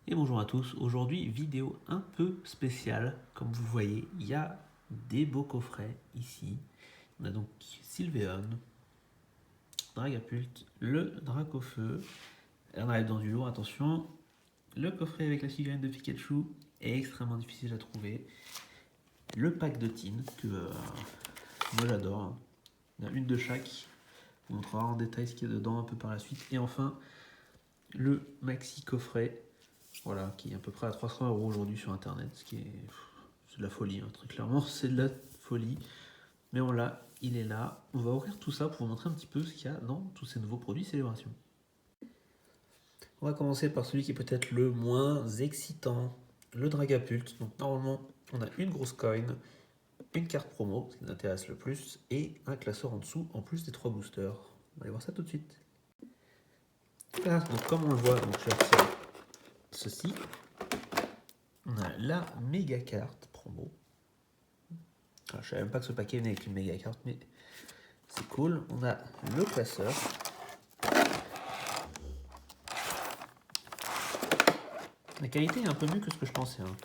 Et bonjour à tous, aujourd'hui vidéo un peu spéciale, comme vous le voyez, il y a des beaux coffrets ici. On a donc Sylveon, Dragapult, le Dracofeu, et on arrive dans du lourd, attention, le coffret avec la figurine de Pikachu est extrêmement difficile à trouver, le pack de Tin, que moi j'adore, hein. Il y en a une de chaque, on montrera en détail ce qu'il y a dedans un peu par la suite, et enfin le maxi coffret, voilà, qui est à peu près à 300 € aujourd'hui sur internet, ce qui est, c'est de la folie, hein, très clairement, c'est de la folie. Mais on l'a, il est là. On va ouvrir tout ça pour vous montrer un petit peu ce qu'il y a dans tous ces nouveaux produits Célébration. On va commencer par celui qui est peut-être le moins excitant, le Dragapult. Donc normalement, on a une grosse coin, une carte promo, ce qui nous intéresse le plus, et un classeur en dessous, en plus des 3 boosters. On va aller voir ça tout de suite. Là, donc comme on le voit, donc je vais retirer ceci. On a la méga carte promo. Alors, je savais même pas que ce paquet venait avec une méga carte, mais c'est cool. On a le classeur. La qualité est un peu mieux que ce que je pensais, hein.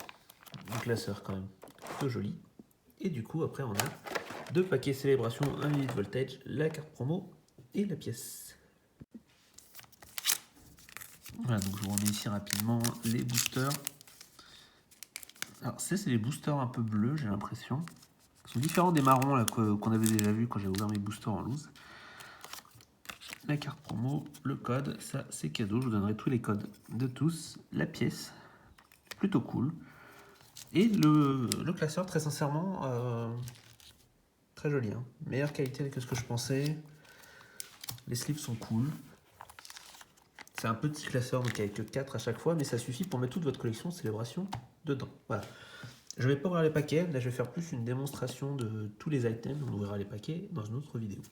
Le classeur quand même, plutôt joli. Et du coup, après, on a deux paquets célébration, 1 minute voltage, la carte promo et la pièce. Voilà, donc je vous remets ici rapidement les boosters. Alors, c'est les boosters un peu bleus, j'ai l'impression. Ils sont différents des marrons là, qu'on avait déjà vu quand j'ai ouvert mes boosters en loose. La carte promo, le code, ça c'est cadeau, je vous donnerai tous les codes de tous. La pièce, plutôt cool. Et le classeur, très sincèrement, très joli, hein. Meilleure qualité que ce que je pensais. Les slips sont cool. C'est un petit classeur, donc avec que 4 à chaque fois, mais ça suffit pour mettre toute votre collection Célébration dedans. Voilà. Je ne vais pas ouvrir les paquets, là je vais faire plus une démonstration de tous les items. On ouvrira les paquets dans une autre vidéo.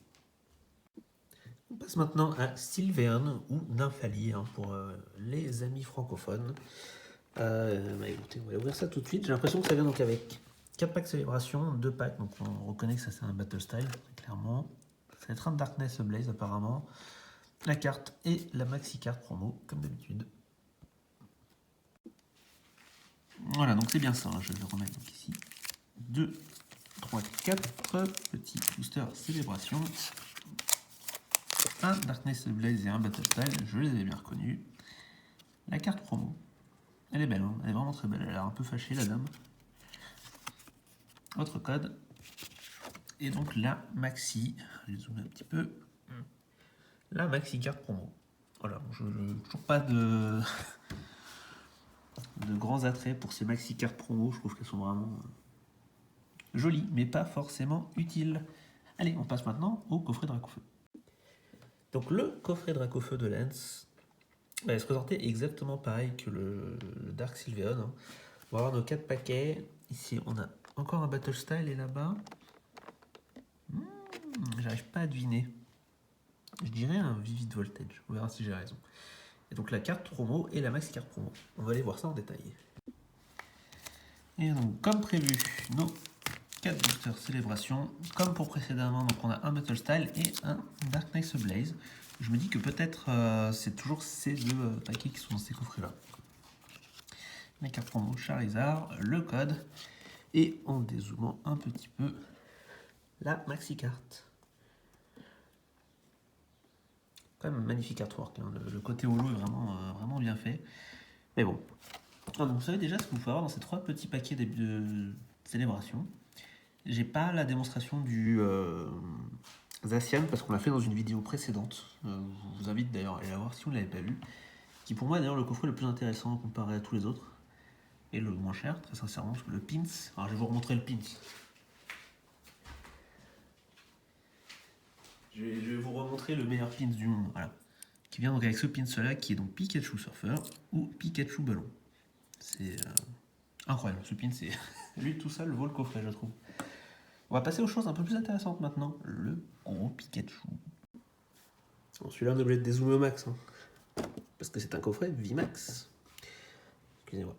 On passe maintenant à Sylveon ou Nymphalie, hein, pour les amis francophones. Écoutez, on va ouvrir ça tout de suite. J'ai l'impression que ça vient donc avec 4 packs Célébration, 2 packs, donc on reconnaît que ça c'est un Battle Style, clairement. Ça va être un Darkness Blaze apparemment. La carte et la maxi carte promo, comme d'habitude. Voilà, donc c'est bien ça, hein. Je vais remettre donc ici 2, 3, 4 petits boosters Célébration. Un Darkness Blaze et un Battle Style, je les ai bien reconnus. La carte promo, elle est belle, hein. Elle est vraiment très belle, elle a l'air un peu fâchée la dame. Autre code. Et donc la maxi, je vais zoomer un petit peu. La maxi carte promo. Voilà, je n'ai toujours pas de grands attraits pour ces maxi cartes promo, je trouve qu'elles sont vraiment jolies, mais pas forcément utiles. Allez, on passe maintenant au coffret Dracofeu. Donc le coffret Dracofeu de Lens va se présenter exactement pareil que le Dark Sylveon, hein. On va avoir nos 4 paquets. Ici, on a encore un Battle Style et là-bas, j'arrive pas à deviner. Je dirais un Vivid Voltage. On verra si j'ai raison. Et donc la carte promo et la maxi carte promo. On va aller voir ça en détail. Et donc, comme prévu, nos 4 boosters Célébration. Comme pour précédemment, donc on a un Battle Style et un Dark Knight Blaze. Je me dis que peut-être c'est toujours ces deux paquets qui sont dans ces coffrets-là. La carte promo Charizard, le code, et en dézoomant un petit peu, la maxi carte. Quand même un magnifique artwork, hein. Le côté holo est vraiment bien fait. Mais bon. Donc vous savez déjà ce que vous pouvez avoir dans ces 3 petits paquets de Célébration. J'ai pas la démonstration du Zacian parce qu'on l'a fait dans une vidéo précédente. Je vous invite d'ailleurs à aller la voir si vous ne l'avez pas vu. Qui pour moi est d'ailleurs le coffret le plus intéressant comparé à tous les autres. Et le moins cher, très sincèrement, parce que le pins. Alors je vais vous remontrer le pins. Je vais vous remontrer le meilleur pins du monde. Voilà. Qui vient donc avec ce pins là qui est donc Pikachu Surfer ou Pikachu Ballon. C'est incroyable. Ce pin, c'est lui tout seul vaut le coffret, je trouve. On va passer aux choses un peu plus intéressantes maintenant. Le gros Pikachu. Bon, celui-là, on est obligé de dézoomer au max, hein, parce que c'est un coffret VMAX. Excusez-moi.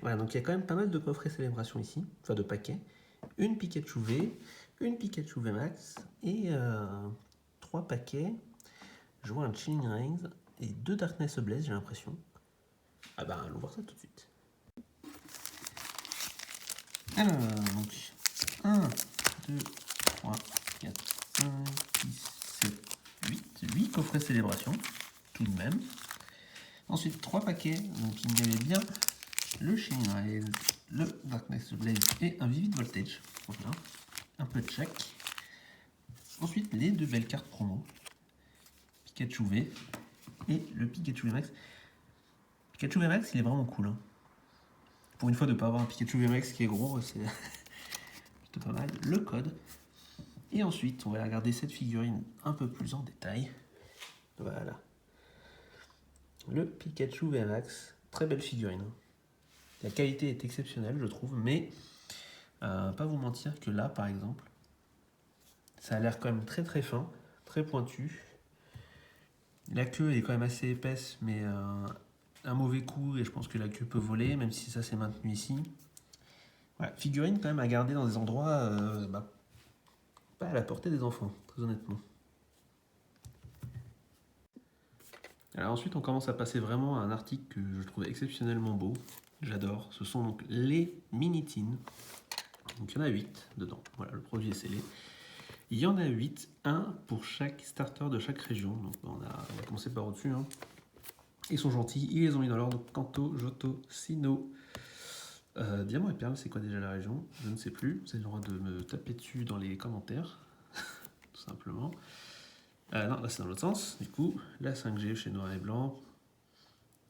Voilà, donc il y a quand même pas mal de coffrets Célébration ici, enfin de paquets. Une Pikachu V, une Pikachu VMAX et 3 paquets. Je vois un Chilling Reigns et 2 Darkness Blaze, j'ai l'impression. Ah ben, allons voir ça tout de suite. Alors, donc, 1, 2, 3, 4, 5, 6, 7, 8 coffrets célébration, tout de même. Ensuite, 3 paquets, donc il y avait bien le Shining Rays, le Darkness Blaze et un Vivid Voltage. Voilà, un peu de chaque. Ensuite, les 2 belles cartes promo, Pikachu V et le Pikachu VMAX. Pikachu VMAX, il est vraiment cool. Hein. Pour une fois, de ne pas avoir un Pikachu VMAX qui est gros, c'est plutôt pas mal. Le code. Et ensuite, on va regarder cette figurine un peu plus en détail. Voilà. Le Pikachu VMAX, très belle figurine. La qualité est exceptionnelle, je trouve, mais pas vous mentir que là, par exemple, ça a l'air quand même très très fin, très pointu. La queue est quand même assez épaisse, mais un mauvais coup, et je pense que la queue peut voler, même si ça s'est maintenu ici. Voilà, figurine quand même à garder dans des endroits pas à la portée des enfants, très honnêtement. Alors ensuite, on commence à passer vraiment à un article que je trouve exceptionnellement beau. J'adore. Ce sont donc les mini-tins. Donc il y en a 8 dedans. Voilà, le produit est scellé. Il y en a 8, un pour chaque starter de chaque région. Donc on va commencer par au-dessus. Hein. Ils sont gentils, ils les ont mis dans l'ordre. Kanto, Johto, Sinnoh, Diamant et Perle, c'est quoi déjà la région? Je ne sais plus. Vous avez le droit de me taper dessus dans les commentaires. Tout simplement. Non, là c'est dans l'autre sens. Du coup, la 5G chez Noir et Blanc.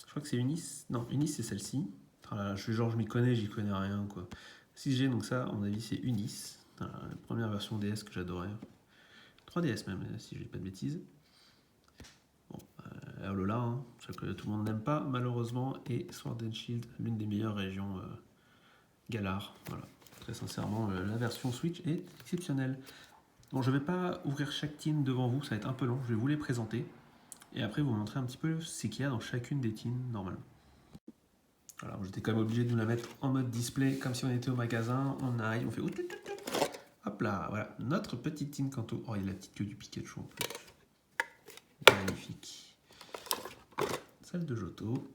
Je crois que c'est Unis. Non, Unis c'est celle-ci. Voilà, je m'y connais, j'y connais rien quoi. 6G, donc ça, à mon avis, c'est Unis. La première version DS que j'adorais. 3DS même, si je dis pas de bêtises. Bon, Alola, hein, que tout le monde n'aime pas, malheureusement. Et Sword and Shield, l'une des meilleures régions Galar. Voilà. Très sincèrement, la version Switch est exceptionnelle. Bon, je vais pas ouvrir chaque team devant vous, ça va être un peu long. Je vais vous les présenter. Et après, vous montrer un petit peu ce qu'il y a dans chacune des teams, normalement. Alors, j'étais quand même obligé de nous la mettre en mode display, comme si on était au magasin. On arrive, on fait... Hop là, voilà. Notre petite team Kanto. Oh, il y a la petite queue du Pikachu en plus. Magnifique. Celle de Johto.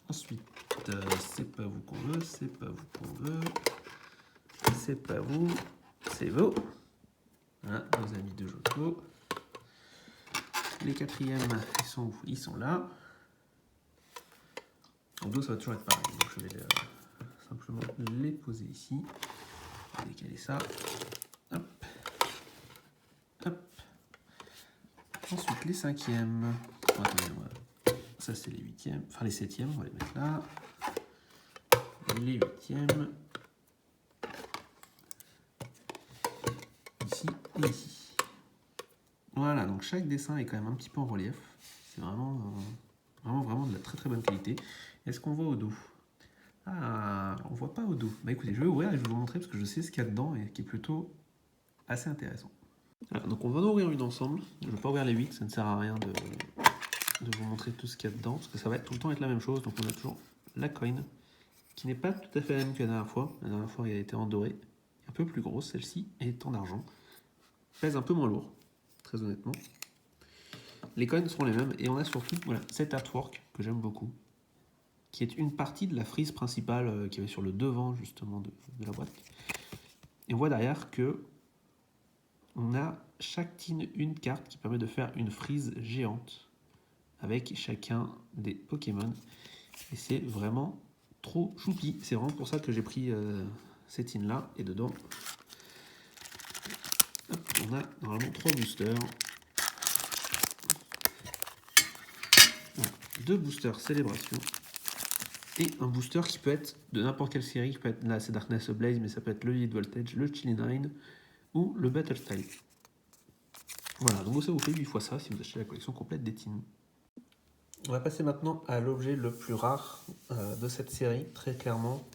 Ensuite, c'est pas vous qu'on veut, c'est pas vous qu'on veut. C'est pas vous, c'est vous. Voilà, nos amis de Johto. Les quatrièmes, ils sont où? Ils sont là. En dos, ça va toujours être pareil. Donc, je vais simplement les poser ici. On va décaler ça. Hop. Hop. Ensuite, les cinquièmes. Oh, attendez, ça, c'est les huitièmes. Enfin, les septièmes, on va les mettre là. Les huitièmes. Ici et ici. Voilà, donc chaque dessin est quand même un petit peu en relief. C'est vraiment de la très très bonne qualité. Est-ce qu'on voit au dos? Ah, on voit pas au dos. Bah écoutez, je vais ouvrir et je vais vous montrer parce que je sais ce qu'il y a dedans et qui est plutôt assez intéressant. Alors, donc on va en ouvrir une ensemble. Je ne vais pas ouvrir les 8, ça ne sert à rien de vous montrer tout ce qu'il y a dedans parce que ça va tout le temps être la même chose. Donc on a toujours la coin qui n'est pas tout à fait la même que la dernière fois. La dernière fois, elle a été en doré, un peu plus grosse. Celle-ci est en argent. Pèse un peu moins lourd, très honnêtement. Les coins seront les mêmes et on a surtout cet artwork que j'aime beaucoup, qui est une partie de la frise principale qui est sur le devant justement de la boîte. Et on voit derrière que on a chaque tin une carte qui permet de faire une frise géante avec chacun des Pokémon. Et c'est vraiment trop choupi. C'est vraiment pour ça que j'ai pris ces tins là. Et dedans, hop, on a normalement 3 boosters. Voilà, 2 boosters célébration. Et un booster qui peut être de n'importe quelle série. Qui peut être, là c'est Darkness Blaze, mais ça peut être le Lead Voltage, le Chillinine ou le Battle Style. Voilà, donc ça vous fait 8 fois ça si vous achetez la collection complète des tins. On va passer maintenant à l'objet le plus rare de cette série, très clairement.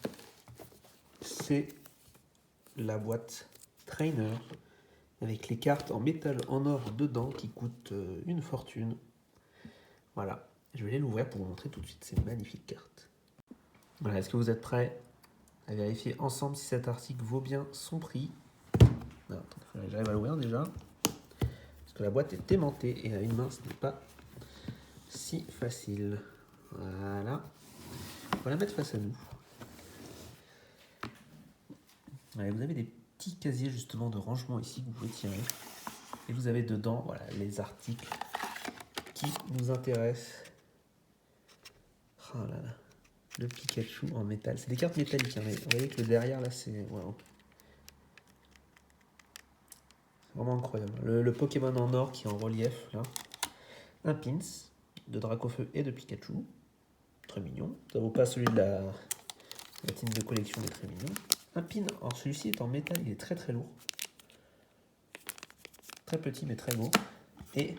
C'est la boîte Trainer avec les cartes en métal en or dedans qui coûtent une fortune. Voilà, je vais aller l'ouvrir pour vous montrer tout de suite ces magnifiques cartes. Voilà, est-ce que vous êtes prêts à vérifier ensemble si cet article vaut bien son prix? J'arrive à l'ouvrir déjà. Parce que la boîte est aimantée et à une main ce n'est pas si si facile. Voilà. On va la mettre face à nous. Ouais, vous avez des petits casiers justement de rangement ici que vous pouvez tirer. Et vous avez dedans voilà, les articles qui nous intéressent. Oh là là. Le Pikachu en métal. C'est des cartes métalliques. Hein, mais vous voyez que le derrière là c'est wow. Vraiment incroyable. Le Pokémon en or qui est en relief là. Un pins de Dracofeu et de Pikachu. Très mignon. Ça vaut pas celui de la team de collection, mais très mignon. Un pin, alors celui-ci est en métal, il est très très lourd. Très petit mais très beau. Et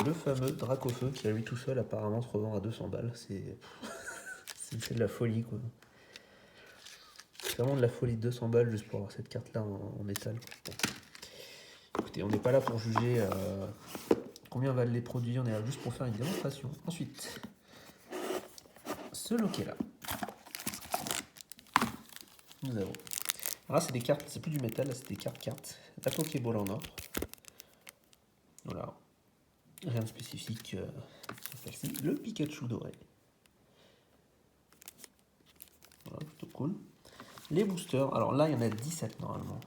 le fameux Dracofeu qui à lui tout seul apparemment se revend à 200 balles. C'est de la folie quoi. C'est vraiment de la folie de 200 balles juste pour avoir cette carte là en métal. Bon. Écoutez, on n'est pas là pour juger combien valent les produits, on est là juste pour faire une démonstration. Ensuite, ce loquet là. Nous avons. Alors là, c'est des cartes, c'est plus du métal, là, c'est des cartes. La Pokéball en or. Voilà. Rien de spécifique sur celle-ci. Le Pikachu doré. Voilà, plutôt cool. Les boosters. Alors là, il y en a 17 normalement.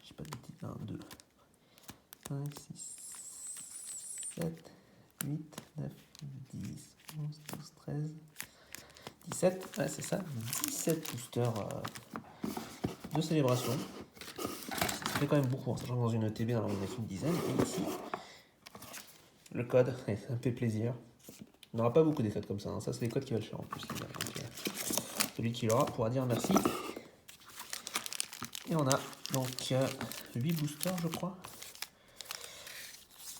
Je sais pas de bêtises. 1, 2, 5, 6, 7, 8, 9, 10, 11, 12, 13, 17. Ouais, c'est ça. 17 boosters de célébration. Ça fait quand même beaucoup, en sachant que dans une ETB, on en a fait une dizaine. Et ici, le code, ça me fait plaisir. On n'aura pas beaucoup des codes comme ça, hein. Ça c'est les codes qui valent cher en plus. Donc, celui qui l'aura pourra dire merci. Et on a donc 8 boosters je crois.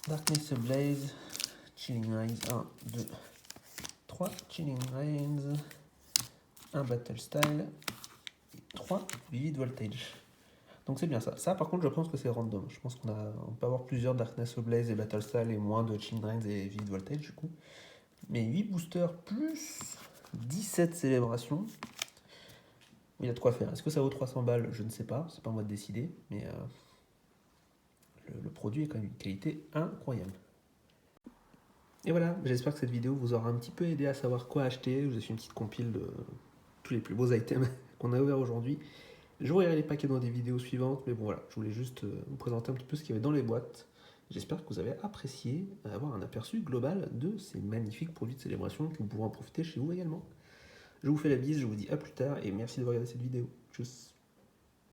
Darkness Ablaze, Chilling Reigns, 1, 2, 3 Chilling Reigns, un Battle Style, et 3 Vivid Voltage. Donc c'est bien ça. Ça par contre je pense que c'est random. Je pense qu'on peut avoir plusieurs Darkness Ablaze et Battle Style et moins de Chilling Reigns et Vivid Voltage du coup. Mais 8 boosters plus 17 célébrations. Il y a de quoi faire. Est-ce que ça vaut 300 balles? Je ne sais pas. C'est pas à moi de décider. Mais le produit est quand même une qualité incroyable. Et voilà, j'espère que cette vidéo vous aura un petit peu aidé à savoir quoi acheter. Je vous ai fait une petite compile de tous les plus beaux items qu'on a ouverts aujourd'hui. J'ouvrirai les paquets dans des vidéos suivantes. Mais bon voilà, je voulais juste vous présenter un petit peu ce qu'il y avait dans les boîtes. J'espère que vous avez apprécié avoir un aperçu global de ces magnifiques produits de célébration que vous pourrez en profiter chez vous également. Je vous fais la bise, je vous dis à plus tard et merci d'avoir regardé cette vidéo. Tchuss.